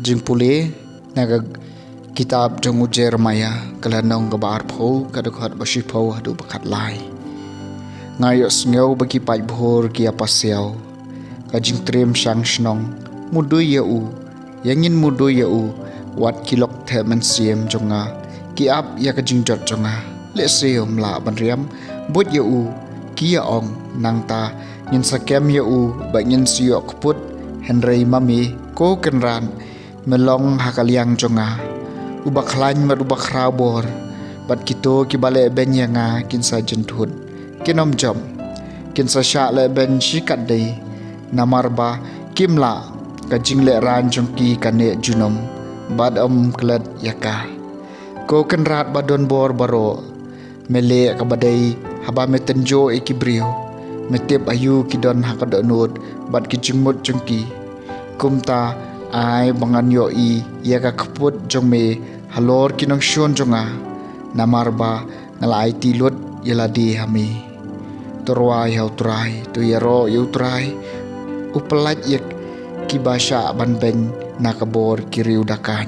JINGPULE nagag kitab jong JEREMIIA kalanong gabar pho kadukhat basipho hadu bakat lai ngayo sngew bagi pai bhor kia pasyaw kajing trim sang snong mudu yau yangin mudu yau wat kilok the man siem jonga ki ap ya kajing jot jonga le seom la banriam bot yau kia ong nangta ngin sakem yau ba ngin siok put henrei mami ko kenran melong hakaliang jonga ubak lain mat ubak rabor bat kito ki bale ben yanga kin sa jentut kinom jom kin sa sha le ben shikat dei namarba kimla ka jingle ran jongki kane junom bad klet yaka ko kenrat badon bor baro mele ka badai haba metenjo ikibrio metep ayu kidon hakadonut bad ki jingmut jongki kumta ai bangan yo I ya ka kaput jong me halor kinong shon jonga namarba ngalai tilut yeladi hami torwai hau trai tu yaro yu trai upelat yak kibasha ban ben nakabor kiriu dakan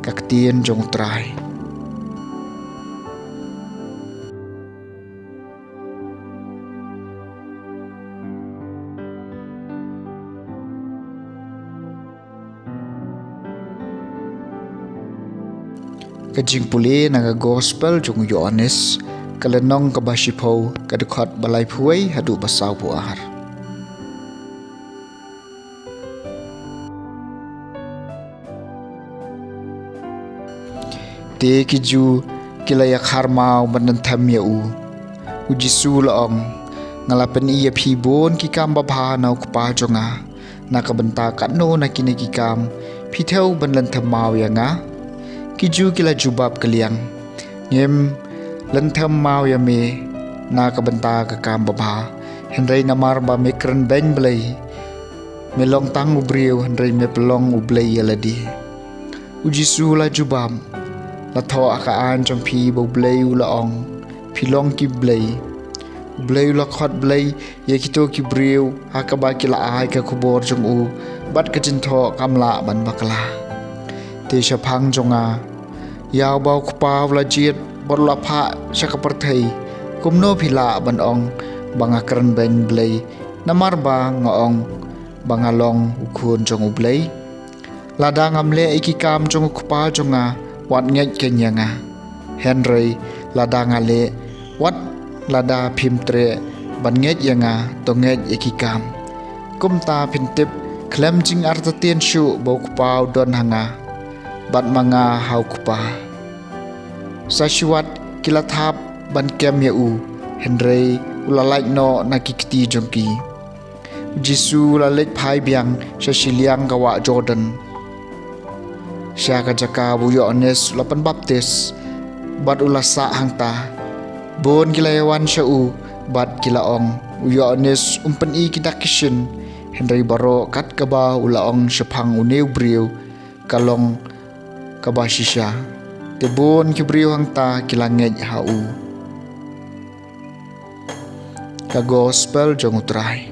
kaktien jong trai JINGPULE naga gospel jong IOANNIS kalenong kabasipho kadukhat balai phuai hadu basaw puar te kiju kilayak harmau banantham yau ujisu laong ngalapen iya phibon ki kam babha nau kpa jonga nakabenta katno nakine ki kam phitheu banlantham mau yanga kiju kila jubab kaliang ngem lantham mau ya me na kabenta ka kam babha henrei namar ba mekran ben blai melong tang ubriu henrei me pelong ublai yaladi ujisu la jubam la tho aka an jong phi bo blai u la ong philong ki blai la khot blai ye kito ki briu hakaba kila ai ka khubor jong u bat ka jin tho kamla ban bakla te shapang jonga yaw bau kpaw la jiet bor la pha shakaparthei kumno phila ban ong banga kran ben blai namar ba ngaong bangalong ukhun jong ublai lada ngamle iki kam jong kpa jonga wat ngej kenyanga henrei lada ngale wat lada phimtre ban ngej yanga to ngej iki kam kumta phintip klem jing artatien shu bau kpaw don hanga bat manga hau kupa sashuat kilathap ban kem yau henrei ulalai no nakikti jongki jisu lalek phai biang shashiliang gawa Jordan syaka jaka bu IOANNIS lapan baptis bat ulasa hangta bon kilayawan syau bat kilaong IOANNIS umpen I kidakishin henrei baro kat kaba ulaong syapang uneu briu kalong kabashisha tebon kibriu hangta kilangej hau ka gospel jong utrai